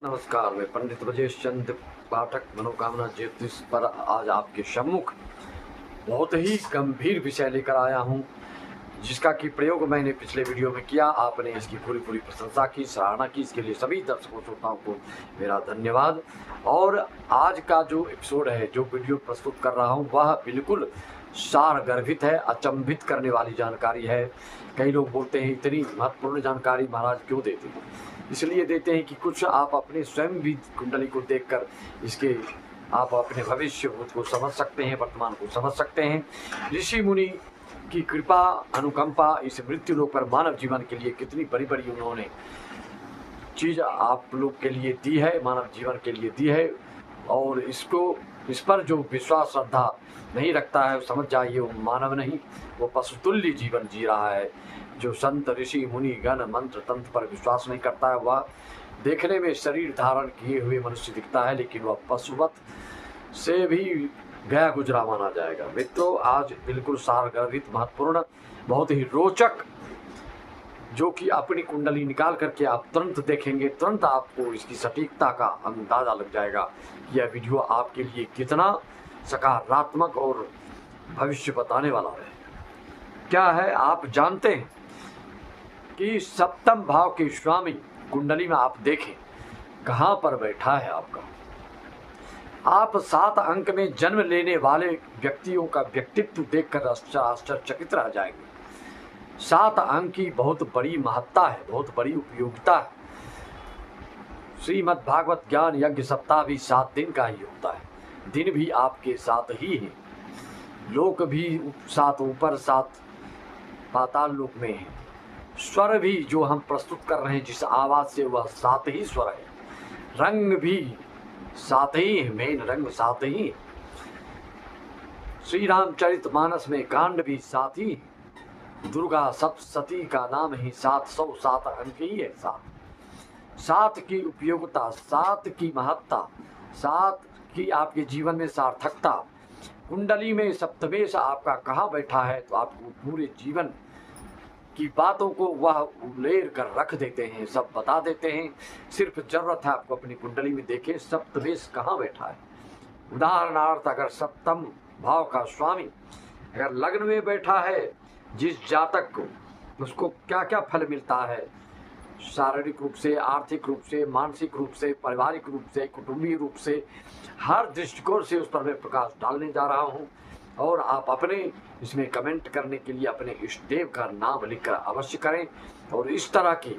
नमस्कार, मैं पंडित ब्रजेश चंद्र पाठक मनोकामना ज्योतिष पर आज आपके सम्मुख बहुत ही गंभीर विषय लेकर आया हूं, जिसका कि प्रयोग मैंने पिछले वीडियो में किया। आपने इसकी पूरी प्रशंसा की, सराहना की। इसके लिए सभी दर्शकों श्रोताओं को मेरा धन्यवाद। और आज का जो एपिसोड है, जो वीडियो प्रस्तुत कर रहा हूं, वह बिल्कुल सार गर्भित है, अचंभित करने वाली जानकारी है। कई लोग बोलते हैं इतनी महत्वपूर्ण जानकारी महाराज क्यों देते हैं? इसलिए देते हैं कि कुछ आप अपने स्वयं भी कुंडली को देखकर इसके आप अपने भविष्य को समझ सकते हैं, वर्तमान को समझ सकते हैं। ऋषि मुनि की कृपा, अनुकंपा इस मृत्यु लोक पर मानव जीवन के लिए कितनी बड़ी बड़ी उन्होंने चीज़ आप लोग के लिए दी है, मानव जीवन के लिए दी है। और इस पर जो विश्वास श्रद्धा नहीं रखता है, समझ जाइए वो मानव नहीं, वो पशुतुल्य जीवन जी रहा है। जो संत ऋषि मुनि गण मंत्र तंत्र पर विश्वास नहीं करता है, वह देखने में शरीर धारण किए हुए मनुष्य दिखता है, लेकिन वह पशुवत से भी गया गुजरा माना जाएगा। मित्रों, आज बिल्कुल सारगर्भित, महत्वपूर्ण, बहुत ही रोचक, जो कि अपनी कुंडली निकाल करके आप तुरंत देखेंगे, तुरंत आपको इसकी सटीकता का अंदाजा लग जाएगा। यह वीडियो आपके लिए कितना सकारात्मक और भविष्य बताने वाला है। क्या है आप जानते हैं कि सप्तम भाव के स्वामी कुंडली में आप देखें कहां पर बैठा है आपका। आप 7 अंक में जन्म लेने वाले व्यक्तियों का व्यक्तित्व देखकर आश्चर्यचकित रह जाएंगे। 7 अंक की बहुत बड़ी महत्ता है, बहुत बड़ी उपयोगिता है। श्रीमद् भागवत ज्ञान यज्ञ सप्ताह भी 7 दिन का ही होता है। दिन भी आपके साथ ही है, लोक भी 7 ऊपर 7 पाताल लोक में है। स्वर भी जो हम प्रस्तुत कर रहे हैं जिस आवाज से, वह 7 ही स्वर है। रंग भी 7 ही है, मेन रंग 7 ही है। श्री रामचरितमानस में कांड भी 7 ही है। दुर्गा सप्तशती का नाम ही 707 अंक ही है। 7 की उपयोगिता, 7 की महत्ता, 7 की आपके जीवन में सार्थकता। कुंडली में सप्तमेश आपका कहाँ बैठा है, तो आपको पूरे जीवन की बातों को वह उलेर कर रख देते हैं, सब बता देते हैं। सिर्फ जरूरत है आपको अपनी कुंडली में देखें सप्तमेश कहाँ बैठा है। उदाहरणार्थ, अगर सप्तम भाव का स्वामी अगर लग्न में बैठा है जिस जातक को, उसको क्या क्या फल मिलता है, शारीरिक रूप से, आर्थिक रूप से, मानसिक रूप से, पारिवारिक रूप से, कुटुंबीय रूप से, हर दृष्टिकोण से उस पर मैं प्रकाश डालने जा रहा हूं। और आप अपने इसमें कमेंट करने के लिए अपने इष्ट देव का नाम लिखकर अवश्य करें। और इस तरह की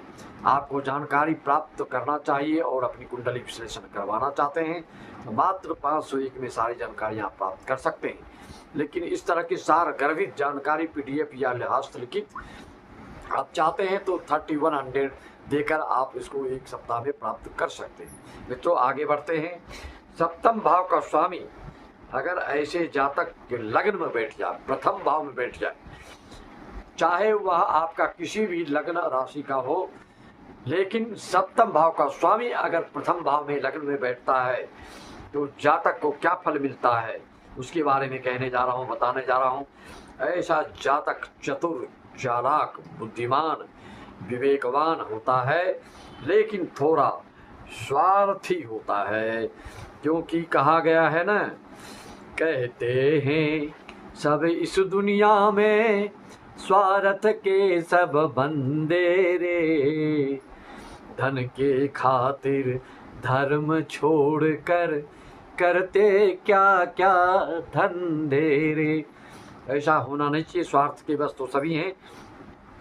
आपको जानकारी प्राप्त करना चाहिए और अपनी कुंडली विश्लेषण करवाना चाहते हैं तो मात्र 501 में सारी जानकारियाँ आप प्राप्त कर सकते हैं। लेकिन इस तरह की सार गर्भित जानकारी PDF या हस्तलिखित आप चाहते हैं तो 3100 देकर आप इसको 1 सप्ताह में प्राप्त कर सकते हैं। मित्रों, आगे बढ़ते हैं। सप्तम भाव का स्वामी अगर ऐसे जातक के लग्न में बैठ जाए, प्रथम भाव में बैठ जाए, चाहे वह आपका किसी भी लग्न राशि का हो, लेकिन सप्तम भाव का स्वामी अगर प्रथम भाव में लग्न में बैठता है तो जातक को क्या फल मिलता है उसके बारे में कहने जा रहा हूँ, बताने जा रहा हूँ। ऐसा जातक चतुर, चालाक, बुद्धिमान, विवेकवान होता है, लेकिन थोड़ा स्वार्थी होता है। क्योंकि कहा गया है ना, कहते हैं सब इस दुनिया में स्वार्थ के सब बंदे रे, धन के खातिर धर्म छोड़कर करते क्या क्या धंधे रे। ऐसा होना नहीं चाहिए। स्वार्थ के बस तो सभी हैं,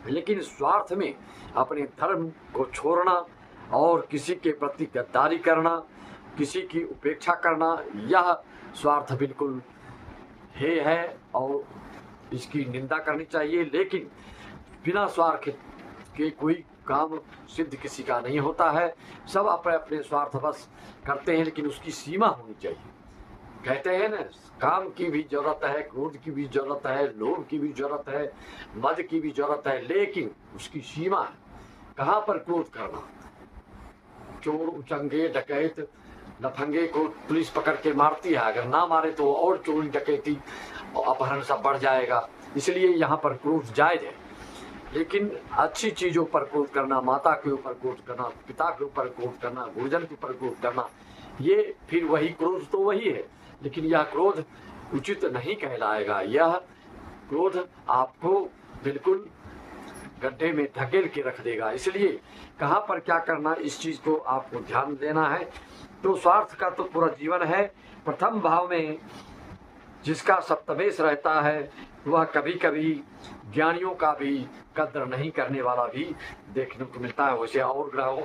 लेकिन स्वार्थ में अपने धर्म को छोड़ना और किसी के प्रति गद्दारी करना, किसी की उपेक्षा करना, यह स्वार्थ बिल्कुल है और इसकी निंदा करनी चाहिए। लेकिन बिना स्वार्थ के कोई काम सिद्ध किसी का नहीं होता है। सब अपने अपने स्वार्थ बस करते हैं, लेकिन उसकी सीमा होनी चाहिए। कहते हैं ना, काम की भी जरूरत है, क्रोध की भी जरूरत है, लोभ की भी जरूरत है, मद की भी जरूरत है, लेकिन उसकी सीमा है। कहाँ पर क्रोध करना? चोर, उचंगे, डकैत, लफंगे को पुलिस पकड़ के मारती है, अगर ना मारे तो और चोरी, डकैती और अपहरण सब बढ़ जाएगा। इसलिए यहाँ पर क्रोध जायज है। लेकिन अच्छी चीज़ों पर क्रोध करना, माता के ऊपर क्रोध करना, पिता के ऊपर क्रोध करना, गुरुजन के ऊपर क्रोध करना, ये फिर वही क्रोध तो वही है, लेकिन यह क्रोध उचित नहीं कहलाएगा। यह क्रोध आपको बिल्कुल गड्ढे में धकेल के रख देगा। इसलिए कहाँ पर क्या करना, इस चीज़ को आपको ध्यान देना है। तो स्वार्थ का तो पूरा जीवन है। प्रथम भाव में जिसका सप्तमेश रहता है वह कभी कभी ज्ञानियों का भी कद्र नहीं करने वाला भी देखने को मिलता है। वैसे और ग्रहों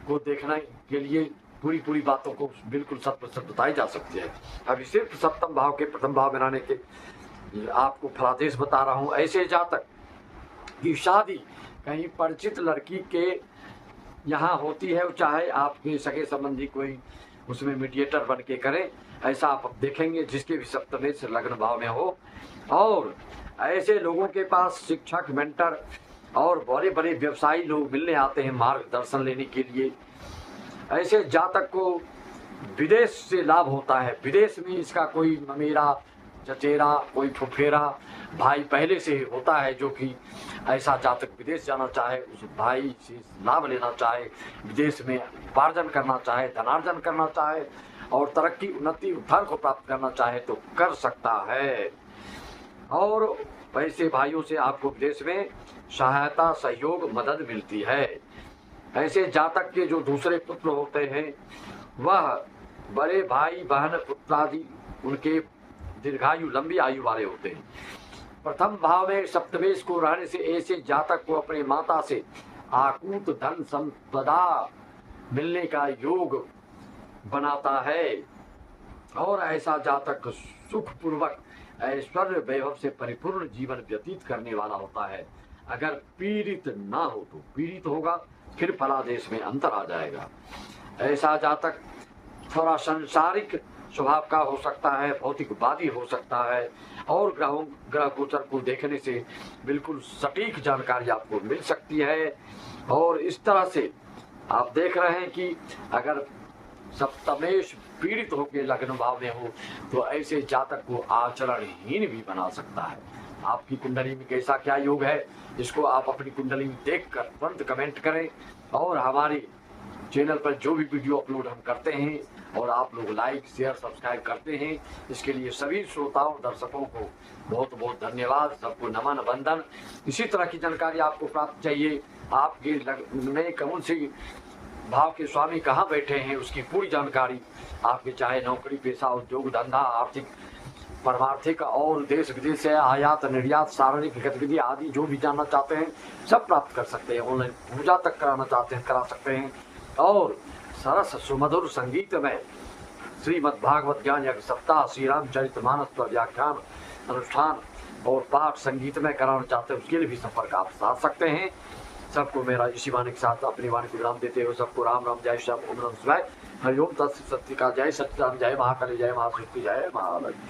को देखने के लिए पूरी पूरी बातों को बिल्कुल शत प्रतिशत बताई जा सकती है। अभी सिर्फ सप्तम भाव के प्रथम भाव बनाने के आपको फलादेश बता रहा हूँ। ऐसे जातक की शादी कहीं परिचित लड़की के यहाँ होती है, चाहे आपके सगे संबंधी कोई उसमें मीडिएटर बन के करे, ऐसा आप देखेंगे जिसके भी सप्तमेश लग्न भाव में हो। और ऐसे लोगों के पास शिक्षक, मेंटर और बड़े बड़े व्यवसायी लोग मिलने आते हैं मार्गदर्शन लेने के लिए। ऐसे जातक को विदेश से लाभ होता है। विदेश में इसका कोई ममेरा, चचेरा, कोई फुफेरा भाई पहले से होता है, जो कि ऐसा जातक विदेश जाना चाहे, उस भाई से लाभ लेना चाहे, विदेश में उपार्जन करना चाहे, धनार्जन करना चाहे और तरक्की, उन्नति, उत्थान को प्राप्त करना चाहे तो कर सकता है। और पैसे भाइयों से आपको विदेश में सहायता, सहयोग, मदद मिलती है। ऐसे जातक के जो दूसरे पुत्र होते हैं वह बड़े भाई, बहन, पुत्र आदि उनके दीर्घायु, लंबी आयु वाले होते हैं। प्रथम भाव में सप्तमेश को रहने से ऐसे जातक को अपनी माता से आकूत धन संपदा मिलने का योग बनाता है और ऐसा जातक सुखपूर्वक ऐश्वर्य वैभव से परिपूर्ण जीवन व्यतीत करने वाला होता है। अगर पीड़ित ना हो तो पीड़ित होगा, फिर फलादेश में अंतर आ जाएगा। ऐसा जातक थोड़ा सांसारिक स्वभाव का हो सकता है, भौतिकवादी हो सकता है और ग्रह गोचर को देखने से बिल्कुल सटीक जानकारी आपको मिल सकती है। और इस तरह से आप देख रहे हैं कि अगर सप्तमेश पीड़ित होकर लग्न भाव में हो तो ऐसे जातक को आचरणहीन भी बना सकता है। आपकी कुंडली में कैसा क्या योग है, इसको आप अपनी कुंडली में देखकर तुरंत कमेंट करें। और हमारे चैनल पर जो भी वीडियो अपलोड हम करते हैं और आप लोग लाइक, शेयर, सब्सक्राइब करते हैं, इसके लिए सभी श्रोताओं, दर्शकों को बहुत बहुत धन्यवाद। सबको नमन, वंदन। इसी तरह की जानकारी आपको प्राप्त चाहिए, आपके में कौन सी भाव के स्वामी कहाँ बैठे हैं, उसकी पूरी जानकारी आपके, चाहे नौकरी, पेशा, उद्योग, धंधा, आर्थिक, परमार्थिक और देश विदेश से आयात निर्यात, शारीरिक गतिविधि आदि जो भी जानना चाहते हैं सब प्राप्त कर सकते हैं। ऑनलाइन पूजा तक कराना चाहते हैं करा सकते हैं। और सरस सुमधुर संगीत में श्रीमद् भागवत ज्ञान यज्ञ सप्ताह, श्री रामचरितमानस पर व्याख्यान, अनुष्ठान और पाठ संगीत में कराना चाहते हैं, उसके लिए भी संपर्क आप साध सकते हैं। सबको मेरा इसी वाणी के साथ अपनी वाणी को विराम देते हुए सबको राम राम, जय श्याम, ओम नमः शिवाय, हरिओम तत्सत। सत्य का जय सच्चिदानंद, जय महाकाली, जय महाशक्ति, जय महालक्ष्मी।